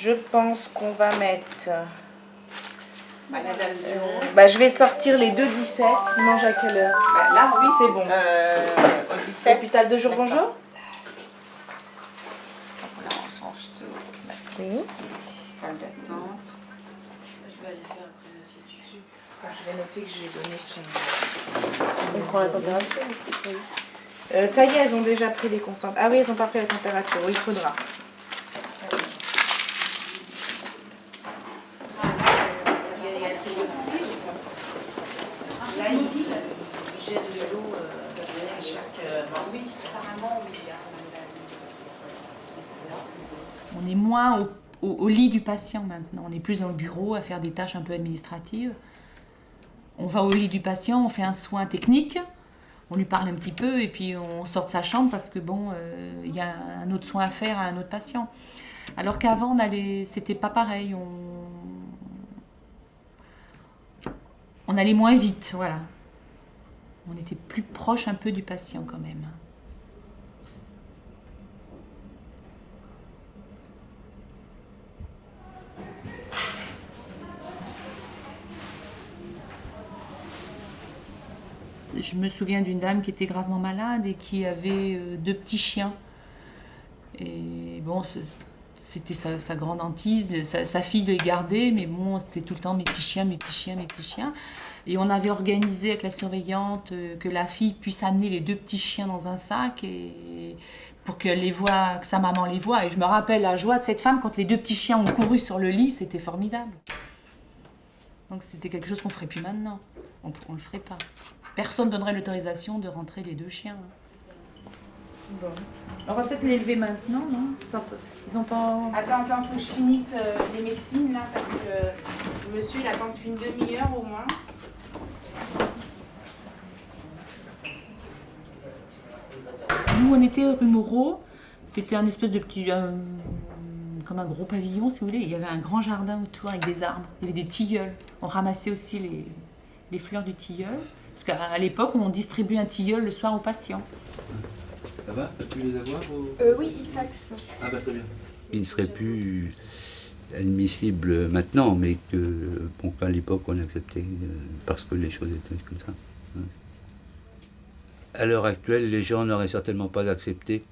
Je pense qu'on va mettre... Malade à 11. je vais sortir les 2,17. Ils mangent à quelle heure? Là, oui. C'est bon. Au 17. Hôpital de jour, bonjour. Là, on change tout. Oui. Salle d'attente. Je vais aller faire après monsieur Tutu. Je vais noter que je vais donner son... On prend la température aussi. ça y est, elles ont déjà pris les constantes. Ah oui, elles n'ont pas pris la température. Oui, il faudra. Là, il gère de l'eau à chaque oui, apparemment, oui. On est moins au lit du patient maintenant. On est plus dans le bureau à faire des tâches un peu administratives. On va au lit du patient, on fait un soin technique, on lui parle un petit peu et puis on sort de sa chambre parce que bon, il y a un autre soin à faire à un autre patient. Alors qu'avant, c'était pas pareil. On allait moins vite, voilà. On était plus proche un peu du patient quand même. Je me souviens d'une dame qui était gravement malade et qui avait 2 petits chiens. Et bon, c'était sa grande hantise. Sa fille les gardait, mais bon, c'était tout le temps mes petits chiens, mes petits chiens, mes petits chiens. Et on avait organisé avec la surveillante que la fille puisse amener les 2 petits chiens dans un sac pour que sa maman les voie. Et je me rappelle la joie de cette femme quand les 2 petits chiens ont couru sur le lit, c'était formidable. Donc c'était quelque chose qu'on ne ferait plus maintenant. On ne le ferait pas. Personne ne donnerait l'autorisation de rentrer les 2 chiens. Bon. On va peut-être les lever maintenant, non? Ils ont pas... Attends, faut que je finisse les médecines là, parce que le monsieur il attend depuis une demi-heure au moins. Nous, on était rue Moreau. C'était un espèce de petit... comme un gros pavillon, si vous voulez. Il y avait un grand jardin autour avec des arbres. Il y avait des tilleuls. On ramassait aussi les fleurs du tilleul. Parce qu'à l'époque, on distribuait un tilleul le soir aux patients. Ça va? Tu as pu les avoir Oui, il faxe. Ah bah très bien. Il ne serait plus admissible maintenant, mais qu'à l'époque on acceptait parce que les choses étaient comme ça. À l'heure actuelle, les gens n'auraient certainement pas accepté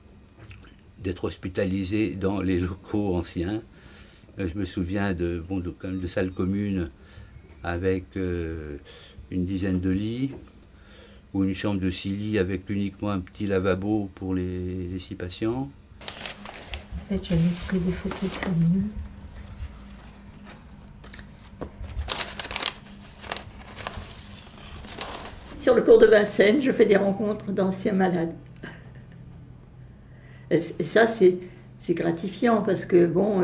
d'être hospitalisés dans les locaux anciens. Je me souviens de salles communes avec une dizaine de lits, ou une chambre de 6 lits avec uniquement un petit lavabo pour les 6 patients. Peut-être j'avais pris des photos de famille. Sur le cours de Vincennes, je fais des rencontres d'anciens malades. Et ça, c'est gratifiant parce que, bon,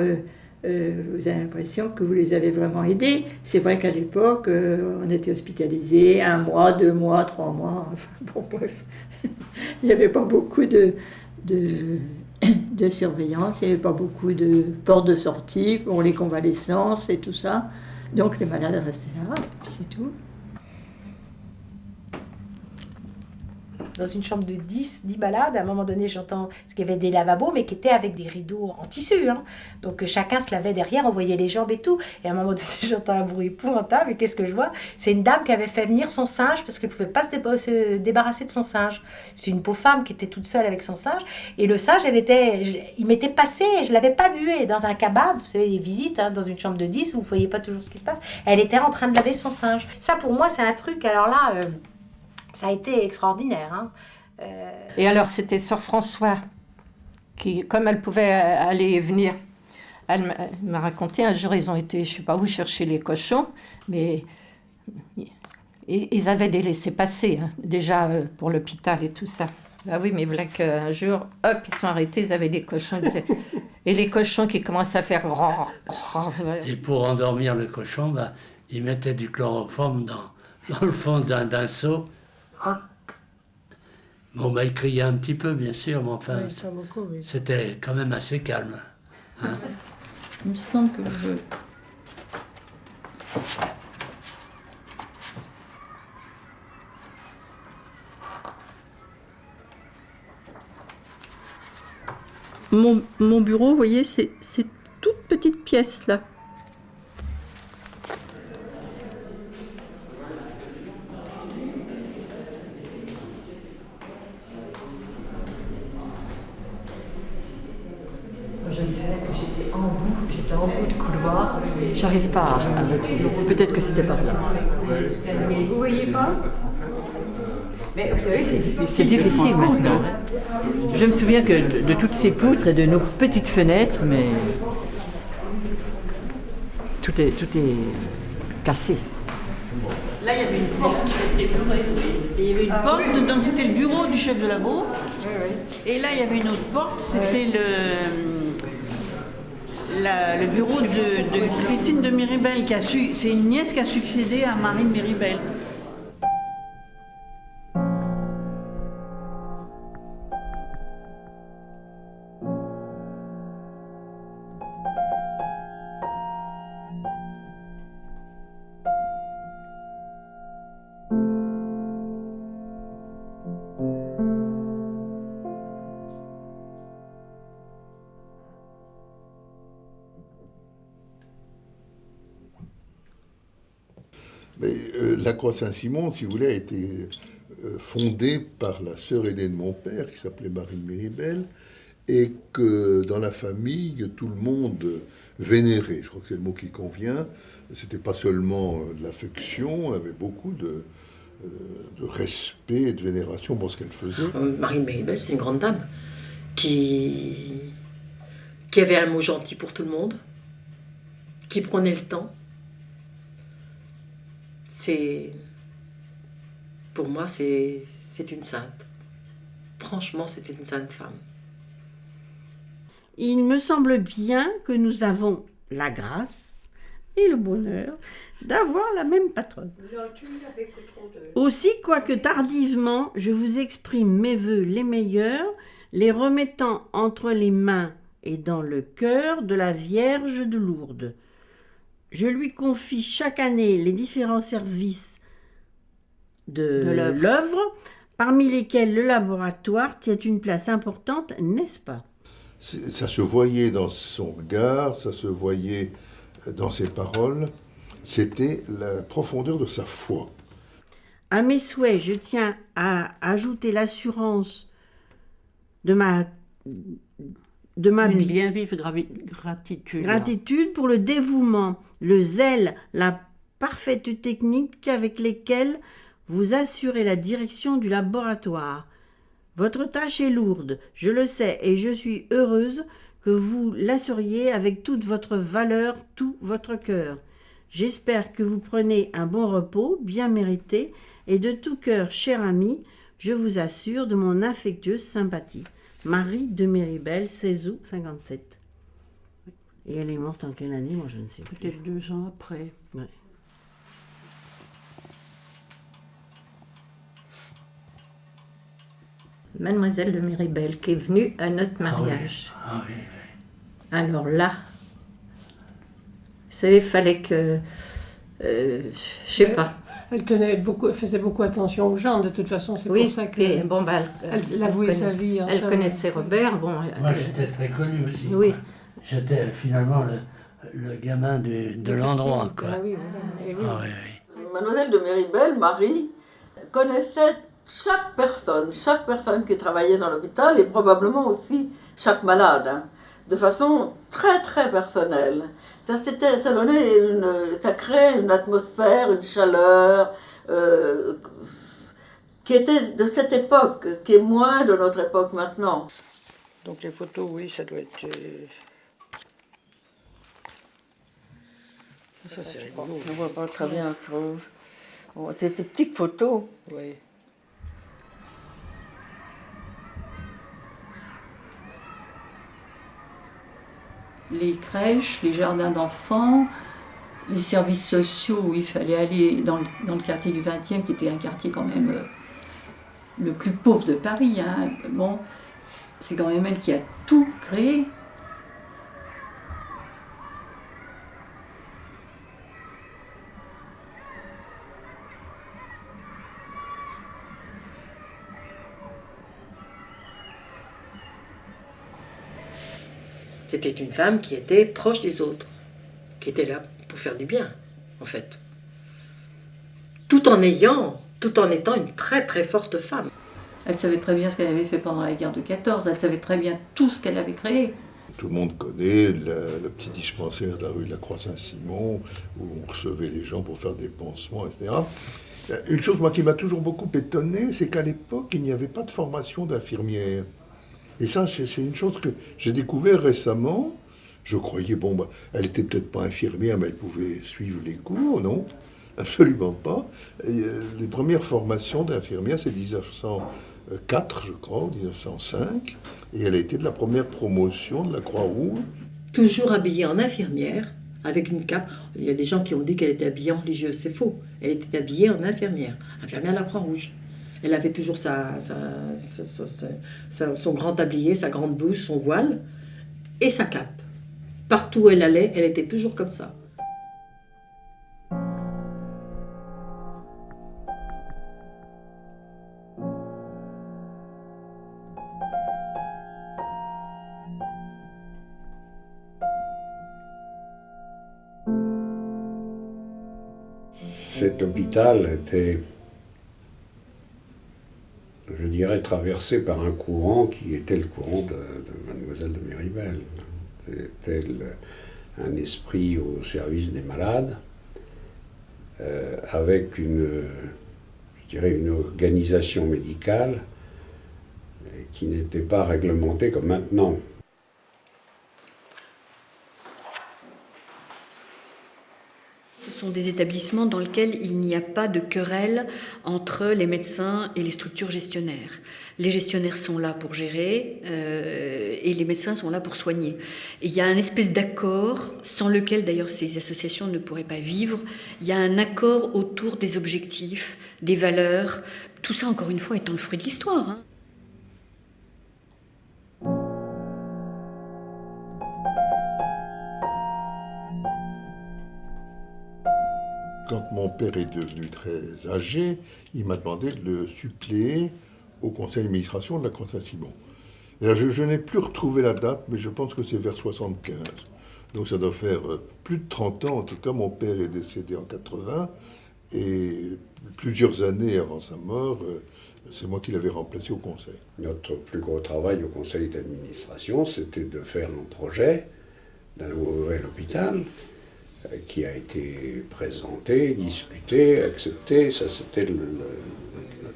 vous avez l'impression que vous les avez vraiment aidés. C'est vrai qu'à l'époque, on était hospitalisés 1 mois, 2 mois, 3 mois, enfin, bon, bref. Il n'y avait pas beaucoup de surveillance, il n'y avait pas beaucoup de portes de sortie pour les convalescences et tout ça. Donc les malades restaient là, c'est tout. Dans une chambre de 10 malades, à un moment donné, j'entends... Parce qu'il y avait des lavabos, mais qui étaient avec des rideaux en tissu. Hein. Donc chacun se lavait derrière, on voyait les jambes et tout. Et à un moment donné, j'entends un bruit épouvantable. Et qu'est-ce que je vois? C'est une dame qui avait fait venir son singe parce qu'elle ne pouvait pas se débarrasser de son singe. C'est une pauvre femme qui était toute seule avec son singe. Et le singe, il m'était passé, je ne l'avais pas vu. Elle est dans un cabane, vous savez, les visites, hein, dans une chambre de 10, où vous ne voyez pas toujours ce qui se passe. Elle était en train de laver son singe. Ça, pour moi, c'est un truc, alors là... ça a été extraordinaire. Hein. Et alors, c'était Sœur François, qui, comme elle pouvait aller et venir, elle m'a raconté, un jour, ils ont été, je ne sais pas où, chercher les cochons, mais ils avaient des laissés-passer, hein, déjà pour l'hôpital et tout ça. Ah oui, mais voilà qu'un jour, hop, ils sont arrêtés, ils avaient des cochons. Et les cochons qui commencent à faire grand. Et pour endormir le cochon, ils mettaient du chloroforme dans le fond d'un seau. Bon, il criait un petit peu, bien sûr, mais enfin, oui, c'était quand même assez calme. Hein. Il me semble que Mon bureau, vous voyez, c'est toute petite pièce. pièce là. Je me souviens que j'étais en bout de couloir, j'arrive pas à retrouver. Peut-être que c'était par là. Vous voyez pas? Mais vous savez, C'est difficile maintenant. Je me souviens que de toutes ces poutres et de nos petites fenêtres, mais tout est cassé. Là, il y avait une porte. Et il y avait une porte, donc c'était le bureau du chef de labo. Et là, il y avait une autre porte, c'était le bureau de Christine de Miribel. C'est une nièce qui a succédé à Marie de Miribel. Mais la Croix Saint-Simon, si vous voulez, a été fondée par la sœur aînée de mon père, qui s'appelait Marie de Miribel, et que dans la famille, tout le monde vénérait. Je crois que c'est le mot qui convient. C'était pas seulement de l'affection, on avait beaucoup de respect et de vénération pour ce qu'elle faisait. Marie de Miribel, c'est une grande dame qui avait un mot gentil pour tout le monde, qui prenait le temps. Pour moi, c'est une sainte. Franchement, c'était une sainte femme. Il me semble bien que nous avons la grâce et le bonheur d'avoir la même patronne. Aussi, quoique tardivement, je vous exprime mes vœux les meilleurs, les remettant entre les mains et dans le cœur de la Vierge de Lourdes. Je lui confie chaque année les différents services de l'œuvre, parmi lesquels le laboratoire tient une place importante, n'est-ce pas? Ça se voyait dans son regard, ça se voyait dans ses paroles. C'était la profondeur de sa foi. À mes souhaits, je tiens à ajouter l'assurance de ma une bien vive gratitude pour le dévouement, le zèle, la parfaite technique avec lesquels vous assurez la direction du laboratoire. Votre tâche est lourde, je le sais, et je suis heureuse que vous l'assuriez avec toute votre valeur, tout votre cœur. J'espère que vous prenez un bon repos, bien mérité, et de tout cœur, cher ami, je vous assure de mon affectueuse sympathie. Marie de Miribel, 16 août 57. Et elle est morte en quelle année? Moi, je ne sais plus. Peut-être 2 ans après. Ouais. Mademoiselle de Miribel, qui est venue à notre mariage. Ah oui. Alors là, vous savez, il fallait que... je sais pas. Elle faisait beaucoup attention aux gens, de toute façon, c'est pour ça que... Et bon, bah, elle avouait sa vie. Elle connaissait Robert. Bon, moi, j'étais très connu aussi. Oui. J'étais finalement le gamin de l'endroit, quoi. Ah oui, voilà. Et oui. Ah, oui. Mademoiselle de Miribel, Marie, connaissait chaque personne qui travaillait dans l'hôpital et probablement aussi chaque malade, hein, de façon très très personnelle. Ça créait une atmosphère, une chaleur qui était de cette époque, qui est moins de notre époque maintenant. Donc les photos, oui, ça doit être... Ça, c'est rigolo. On ne voit pas très bien. C'est des petites photos. Oui. Les crèches, les jardins d'enfants, les services sociaux où il fallait aller dans le quartier du 20e, qui était un quartier quand même le plus pauvre de Paris. Hein. Bon, c'est quand même elle qui a tout créé. C'était une femme qui était proche des autres. qui était là pour faire du bien, en fait. Tout en étant une très très forte femme. Elle savait très bien ce qu'elle avait fait pendant la guerre de 14, elle savait très bien tout ce qu'elle avait créé. Tout le monde connaît le petit dispensaire de la rue de la Croix-Saint-Simon, où on recevait les gens pour faire des pansements, etc. Une chose, moi, qui m'a toujours beaucoup étonné, c'est qu'à l'époque, il n'y avait pas de formation d'infirmière. Et ça, c'est une chose que j'ai découvert récemment. Je croyais, elle était peut-être pas infirmière, mais elle pouvait suivre les cours, non? Absolument pas. Les premières formations d'infirmière, c'est 1904, je crois, 1905. Et elle a été de la première promotion de la Croix-Rouge. Toujours habillée en infirmière, avec une cape. Il y a des gens qui ont dit qu'elle était habillée en religieuse. C'est faux. Elle était habillée en infirmière. Infirmière de la Croix-Rouge. Elle avait toujours son grand tablier, sa grande blouse, son voile et sa cape. Partout où elle allait, elle était toujours comme ça. Cet hôpital était, je dirais, traversé par un courant qui était le courant de Mademoiselle de Méribel. C'était un esprit au service des malades, avec une organisation médicale qui n'était pas réglementée comme maintenant. Ce sont des établissements dans lesquels il n'y a pas de querelle entre les médecins et les structures gestionnaires. Les gestionnaires sont là pour gérer et les médecins sont là pour soigner. Et il y a un espèce d'accord, sans lequel d'ailleurs ces associations ne pourraient pas vivre. Il y a un accord autour des objectifs, des valeurs, tout ça encore une fois étant le fruit de l'histoire, hein. Quand mon père est devenu très âgé, il m'a demandé de le suppléer au conseil d'administration de la Croix-Saint-Simon. Et là, je n'ai plus retrouvé la date, mais je pense que c'est vers 75. Donc ça doit faire plus de 30 ans. En tout cas, mon père est décédé en 80. Et plusieurs années avant sa mort, c'est moi qui l'avais remplacé au conseil. Notre plus gros travail au conseil d'administration, c'était de faire un projet d'un nouvel hôpital qui a été présenté, discuté, accepté. Ça, c'était le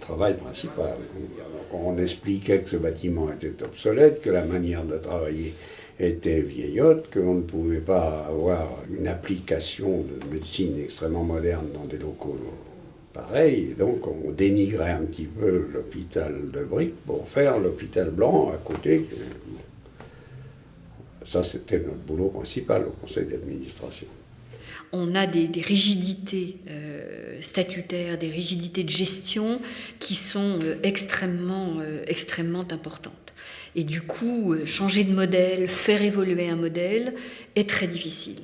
travail principal. Donc, on expliquait que ce bâtiment était obsolète, que la manière de travailler était vieillotte, qu'on ne pouvait pas avoir une application de médecine extrêmement moderne dans des locaux pareils. Donc on dénigrait un petit peu l'hôpital de briques pour faire l'hôpital blanc à côté. Ça, c'était notre boulot principal au conseil d'administration. On a des rigidités statutaires, des rigidités de gestion qui sont extrêmement importantes. Et du coup, changer de modèle, faire évoluer un modèle est très difficile.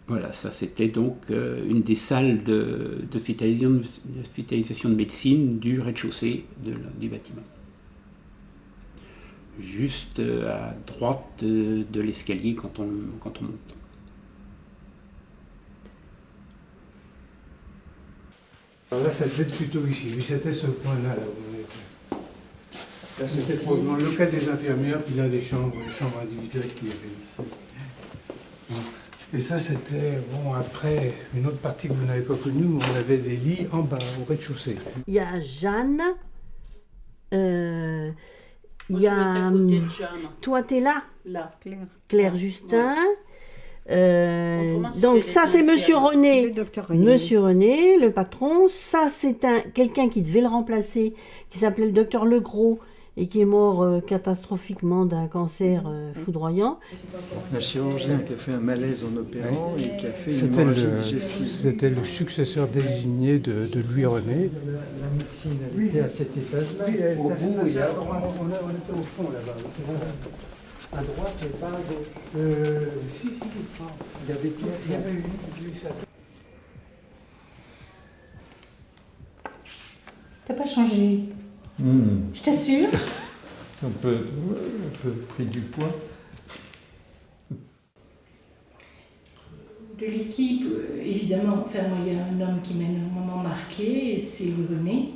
Voilà, ça c'était donc une des salles d'hospitalisation de médecine du rez-de-chaussée du bâtiment. Juste à droite de l'escalier quand on monte. Alors là, ça devait être plutôt ici. Oui, c'était ce point-là. Là, c'était probablement le local des infirmières, puis là, les chambres individuelles qu'il y avait ici. Bon. Et ça, c'était, après, une autre partie que vous n'avez pas connue, où on avait des lits en bas, au rez-de-chaussée. Il y a Jeanne. Il y a... Toi, t'es là? Là, Claire Justin. Ouais. Donc ça, c'est Monsieur René. Monsieur René, le patron. Ça, c'est quelqu'un qui devait le remplacer, qui s'appelait le docteur Legros, et qui est mort catastrophiquement d'un cancer foudroyant. Un chirurgien qui a fait un malaise en opérant et qui a fait une hémorragie digestive. C'était le successeur désigné de Louis René. La médecine, elle était à cet étage-là. Oui, au bout, et à droite. On était au fond là-bas. À droite, mais pas à gauche. Si. Il y avait une. T'as pas changé. Je t'assure. un peu pris du poids. De l'équipe, évidemment, enfin, il y a un homme qui m'a énormément marqué, c'est René,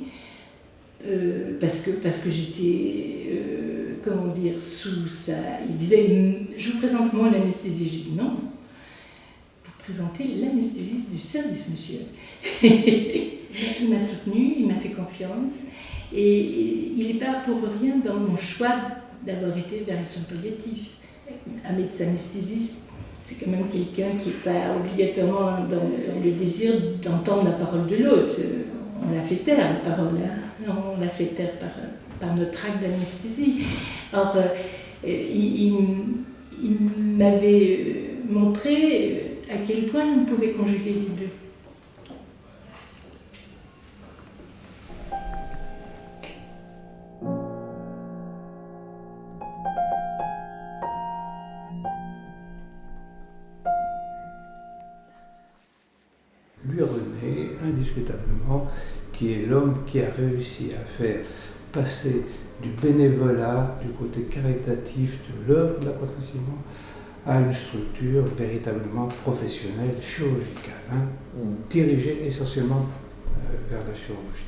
parce que j'étais, comment dire, sous ça. Il disait, je vous présente moi l'anesthésie. J'ai dit non, vous présentez l'anesthésie du service, monsieur. Il m'a soutenu, il m'a fait confiance, et il n'est pas pour rien dans mon choix d'avoir été vers les soins palliatifs. Un médecin anesthésiste, c'est quand même quelqu'un qui n'est pas obligatoirement dans le désir d'entendre la parole de l'autre. On la fait taire, la parole, hein. On la fait taire par notre acte d'anesthésie. Or, il m'avait montré à quel point il pouvait conjuguer les deux. Lui, René, indiscutablement, qui est l'homme qui a réussi à faire passer du bénévolat, du côté caritatif de l'œuvre de la Croix Saint-Simon, à une structure véritablement professionnelle, chirurgicale, hein, dirigée essentiellement vers la chirurgie.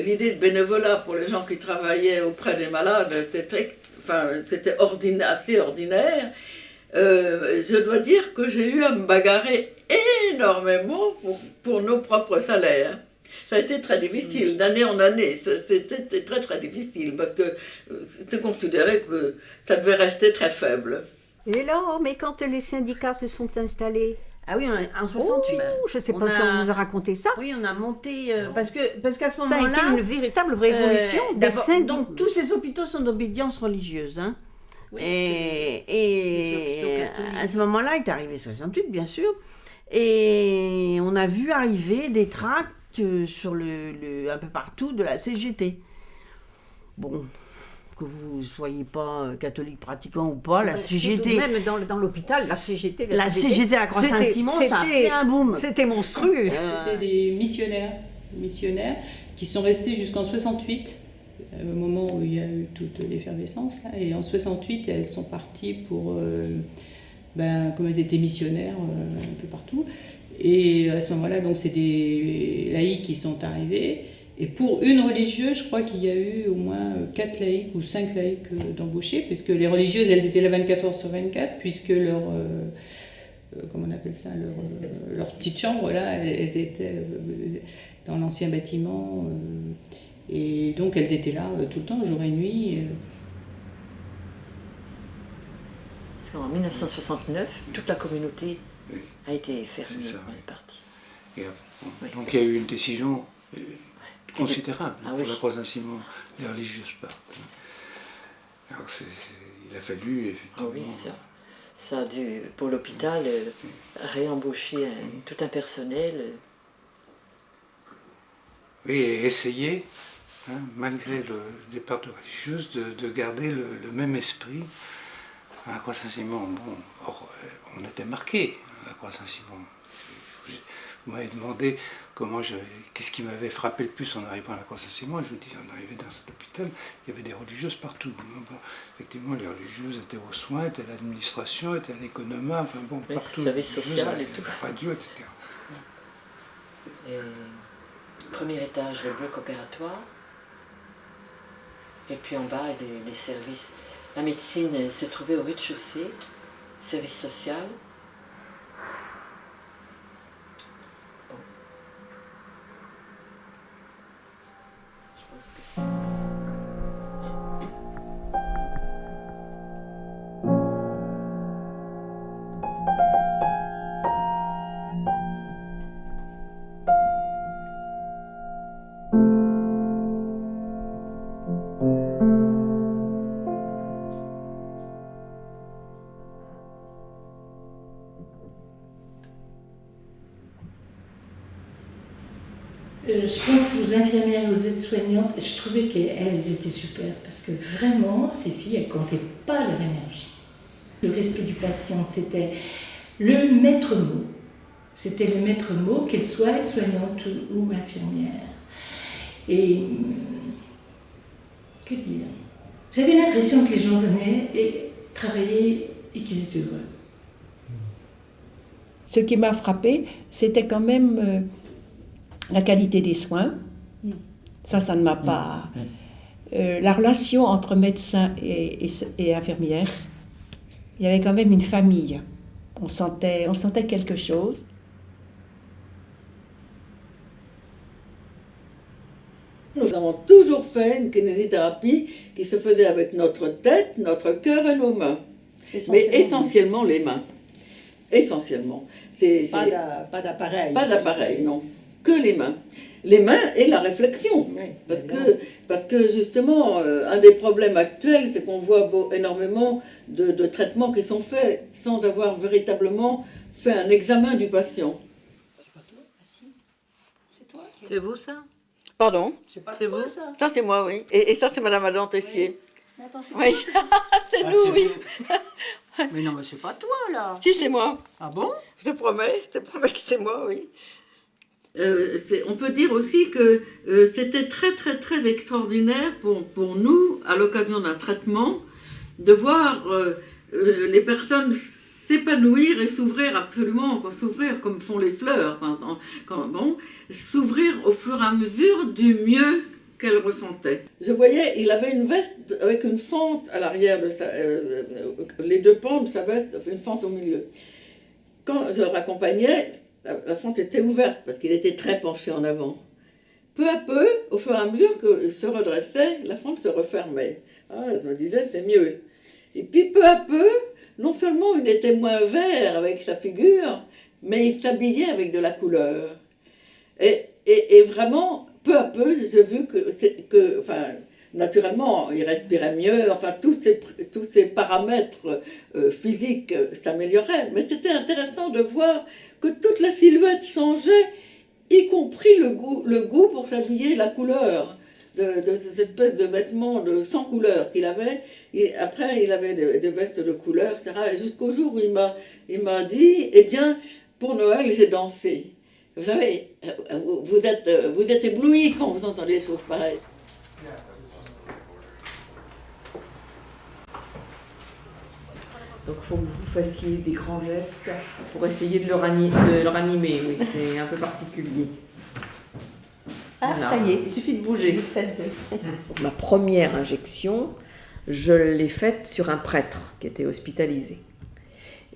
L'idée de bénévolat pour les gens qui travaillaient auprès des malades c'était assez ordinaire. Je dois dire que j'ai eu à me bagarrer énormément pour nos propres salaires. Ça a été très difficile, d'année en année. C'était très très difficile parce que c'était considéré que ça devait rester très faible. Et là, mais quand les syndicats se sont installés, ah oui, en 68. Je ne sais pas si on vous a raconté ça. Oui, on a monté, parce qu'à ce moment-là... Ça a été une véritable révolution des syndicats. Donc tous ces hôpitaux sont d'obédience religieuse. Hein. Oui, et à ce moment-là, il est arrivé 68, bien sûr, et on a vu arriver des tracts sur un peu partout de la CGT. Bon, que vous ne soyez pas catholique pratiquant ou pas, la CGT... Même dans l'hôpital, la CGT... La CGT à Croix Saint-Simon, ça a fait un boom. C'était monstrueux. C'était des missionnaires qui sont restés jusqu'en 68, au moment où il y a eu toute l'effervescence. Et en 68, elles sont parties pour... comme elles étaient missionnaires un peu partout. Et à ce moment-là, donc c'est des laïcs qui sont arrivés. Et pour une religieuse, je crois qu'il y a eu au moins 4 laïcs ou 5 laïcs d'embauchés, puisque les religieuses, elles étaient là 24 heures sur 24, puisque leur... comment on appelle ça, leur petite chambre, là, elles étaient dans l'ancien bâtiment. Et donc elles étaient là tout le temps, jour et nuit. Parce qu'en 1969, toute la communauté a été fermée, on est parti. Donc il y a eu une décision considérable pour la Croix Saint-Simon, les religieuses partent. Alors il a fallu effectivement... oui, ça a dû, pour l'hôpital, réembaucher tout un personnel. Oui, et essayer, hein, malgré le départ de religieuses, de garder le même esprit à la Croix Saint-Simon. Bon, on était marqués à la Croix Saint-Simon. Vous m'avez demandé qu'est-ce qui m'avait frappé le plus en arrivant à la Croix Saint-Simon. Je vous dis, on arrivait dans cet hôpital, il y avait des religieuses partout. Bon, effectivement, les religieuses étaient aux soins, étaient à l'administration, étaient à l'économat, enfin bon, oui, partout. Service social et tout. La radio, etc. Et premier étage, le bloc opératoire. Et puis en bas, les services. La médecine se trouvait au rez-de-chaussée, service social. Je pense aux infirmières et aux aides-soignantes, je trouvais qu'elles étaient super, parce que vraiment, ces filles, elles ne comptaient pas leur énergie. Le respect du patient, c'était le maître mot. C'était le maître mot, qu'elle soit aide-soignante ou infirmière. Et que dire? J'avais l'impression que les gens venaient et travaillaient et qu'ils étaient heureux. Ce qui m'a frappé, c'était quand même la qualité des soins. Ça ne m'a pas... la relation entre médecins et infirmières, il y avait quand même une famille. On sentait quelque chose. Nous avons toujours fait une kinésithérapie qui se faisait avec notre tête, notre cœur et nos mains. Mais essentiellement les mains. Essentiellement. Pas d'appareil. Pas d'appareil, non. Que les mains. Les mains et la réflexion. Oui, parce que justement, un des problèmes actuels, c'est qu'on voit énormément de traitements qui sont faits sans avoir véritablement fait un examen du patient. C'est vous ça? Pardon? C'est vous ça? Ça c'est moi, oui. Et ça c'est Madame Adam Tessier. Mais attends, c'est oui. C'est nous, oui. Mais non, mais c'est pas toi là. Si, c'est moi. Ah bon? Je te promets que c'est moi, oui. On peut dire aussi que c'était très très très extraordinaire pour nous, à l'occasion d'un traitement, de voir les personnes s'épanouir et s'ouvrir absolument, s'ouvrir comme font les fleurs, s'ouvrir au fur et à mesure du mieux qu'elles ressentaient. Je voyais, il avait une veste avec une fente à l'arrière de les deux pans de sa veste, une fente au milieu. Quand je le raccompagnais, la fente était ouverte parce qu'il était très penché en avant. Peu à peu, au fur et à mesure qu'il se redressait, la fente se refermait. Ah, je me disais, c'est mieux. Et puis peu à peu, non seulement il était moins vert avec sa figure, mais il s'habillait avec de la couleur. Et vraiment, peu à peu, j'ai vu que naturellement, il respirait mieux, enfin, tous ces paramètres physiques s'amélioraient. Mais c'était intéressant de voir que toute la silhouette changeait, y compris le goût pour s'habiller, la couleur de cette espèce de vêtements sans couleur qu'il avait. Et après, il avait des vestes de couleur, etc. Et jusqu'au jour où il m'a dit, eh bien, pour Noël, j'ai dansé. Vous savez, vous êtes éblouis quand vous entendez des choses pareilles. Donc il faut que vous fassiez des grands gestes pour essayer de le ranimer. Oui, c'est un peu particulier. Ah, voilà. Ça y est. Il suffit de bouger. Ma première injection, je l'ai faite sur un prêtre qui était hospitalisé.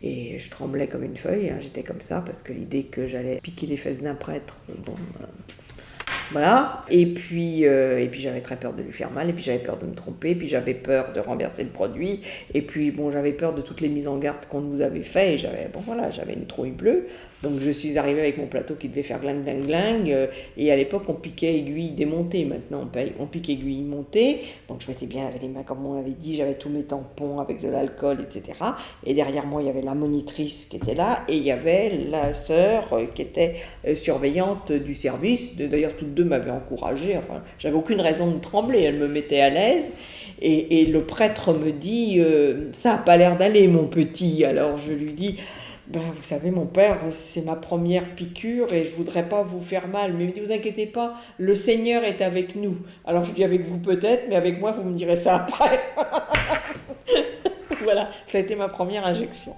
Et je tremblais comme une feuille, hein, j'étais comme ça, parce que l'idée que j'allais piquer les fesses d'un prêtre, bon, voilà. Et puis j'avais très peur de lui faire mal, et puis j'avais peur de me tromper, et puis j'avais peur de renverser le produit, et puis bon, j'avais peur de toutes les mises en garde qu'on nous avait fait, et j'avais une trouille bleue. Donc je suis arrivée avec mon plateau qui devait faire gling gling gling, et à l'époque on piquait aiguille démontée, maintenant on pique aiguille montée. Donc je m'étais bien lavé les mains comme on avait dit, j'avais tous mes tampons avec de l'alcool, etc. Et derrière moi il y avait la monitrice qui était là, et il y avait la sœur qui était surveillante du service. D'ailleurs toutes deux m'avaient encouragée, enfin j'avais aucune raison de trembler, elle me mettait à l'aise. Et le prêtre me dit ça a pas l'air d'aller mon petit. Alors je lui dis vous savez, mon père, c'est ma première piqûre et je voudrais pas vous faire mal. Mais il me dit, vous inquiétez pas, le Seigneur est avec nous. Alors je dis, avec vous peut-être, mais avec moi, vous me direz ça après. Voilà, ça a été ma première injection.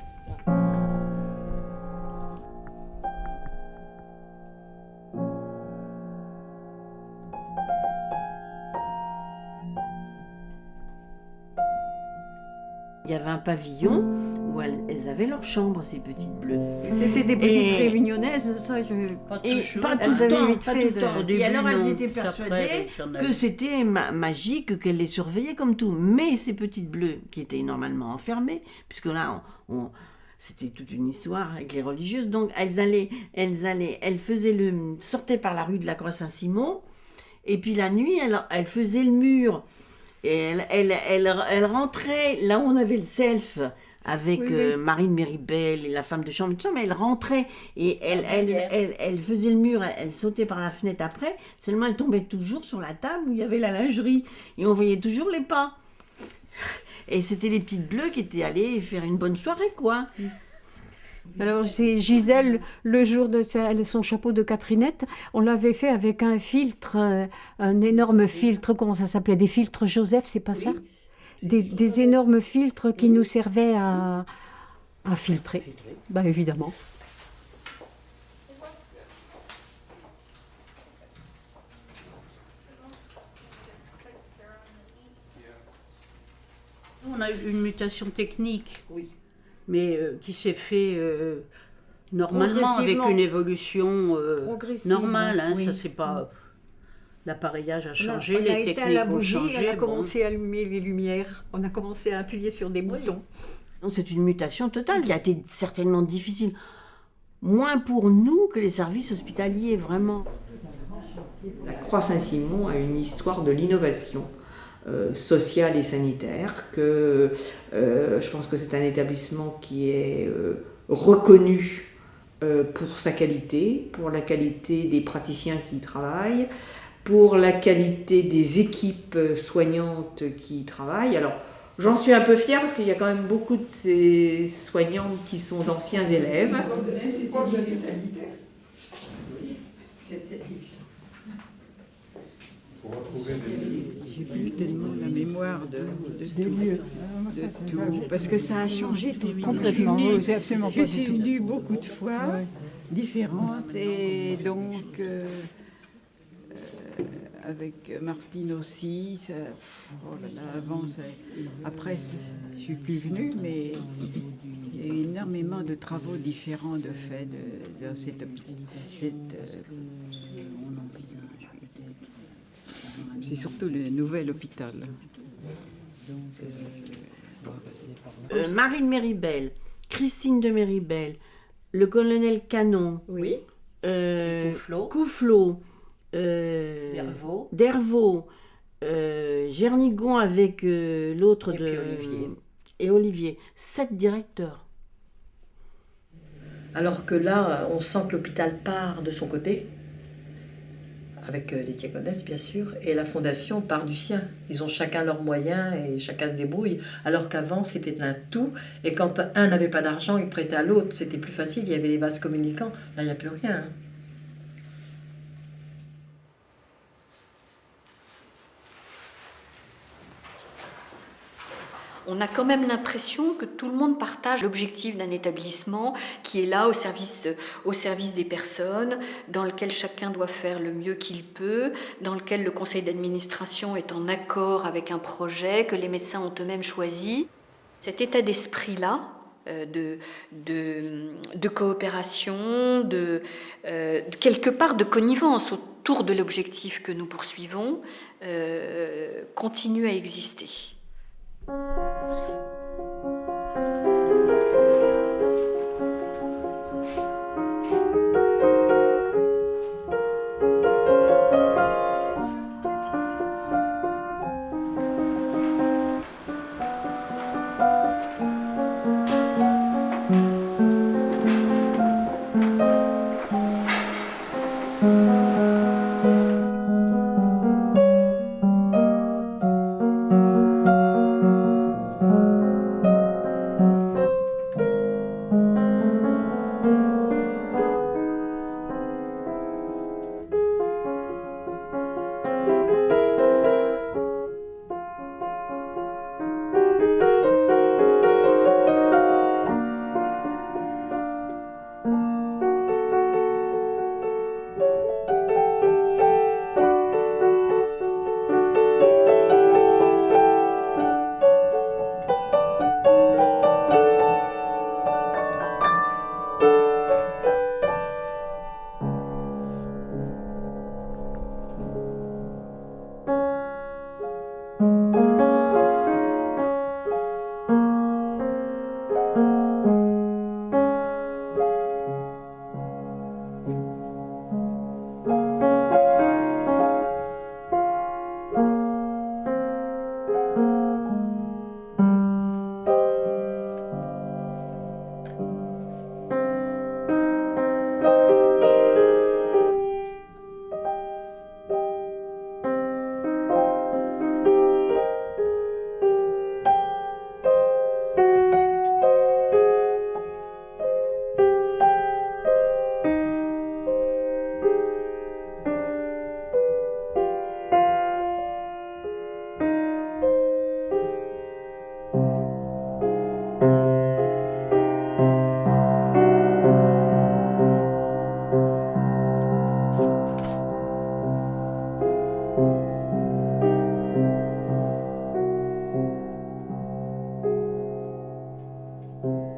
Il y avait un pavillon où elles avaient leur chambre, ces petites bleues. C'était des petites réunionnaises, ça, pas tout le temps, pas tout le temps. Et alors elles étaient persuadées que c'était magique, qu'elles les surveillaient comme tout. Mais ces petites bleues, qui étaient normalement enfermées, puisque là, c'était toute une histoire avec les religieuses, donc elles sortaient par la rue de la Croix-Saint-Simon, et puis la nuit, elles faisaient le mur. Et elle rentrait là où on avait le self avec Marine Méribel et la femme de chambre, tout ça, mais elle rentrait et elle faisait le mur, elle sautait par la fenêtre après, seulement elle tombait toujours sur la table où il y avait la lingerie et on voyait toujours les pas. Et c'était les petites bleues qui étaient allées faire une bonne soirée, quoi. Alors c'est Gisèle, le jour de son chapeau de Catherinette, on l'avait fait avec un filtre, un énorme filtre, comment ça s'appelait? Des filtres Joseph, c'est pas ça? Des énormes filtres qui nous servaient à filtrer, ben, évidemment. On a eu une mutation technique, oui, mais qui s'est fait normalement avec une évolution normale. Hein, oui. Ça c'est pas l'appareillage a changé, on a les éteint techniques la ont bougie, changé. on a commencé à allumer les lumières, on a commencé à appuyer sur des boutons. C'est une mutation totale qui a été certainement difficile, moins pour nous que les services hospitaliers, vraiment. La Croix-Saint-Simon a une histoire de l'innovation sociale et sanitaire, que je pense que c'est un établissement qui est reconnu pour sa qualité, pour la qualité des praticiens qui y travaillent, pour la qualité des équipes soignantes qui y travaillent. Alors, j'en suis un peu fière parce qu'il y a quand même beaucoup de ces soignantes qui sont d'anciens élèves. J'ai plus tellement la mémoire des lieux, de tout, parce que ça a changé tout le temps. Complètement, c'est absolument pas Je suis venue beaucoup de fois, différentes, et donc avec Martine aussi, ça, oh là là, avant, après je suis plus venue, mais il y a eu énormément de travaux différents de fait dans cette c'est surtout le nouvel hôpital. Marine Méribel, Christine de Méribel, le colonel Canon, oui. Coufflot, Dervaux, Jernigon avec l'autre et Olivier. 7 directeurs. Alors que là, on sent que l'hôpital part de son côté, avec les diaconesses bien sûr, et la fondation part du sien. Ils ont chacun leurs moyens et chacun se débrouille, alors qu'avant c'était un tout, et quand un n'avait pas d'argent, il prêtait à l'autre, c'était plus facile, il y avait les vases communicants, là il n'y a plus rien. Hein. On a quand même l'impression que tout le monde partage l'objectif d'un établissement qui est là au service des personnes, dans lequel chacun doit faire le mieux qu'il peut, dans lequel le conseil d'administration est en accord avec un projet que les médecins ont eux-mêmes choisi. Cet état d'esprit-là, de coopération, quelque part de connivence autour de l'objectif que nous poursuivons, continue à exister. Merci.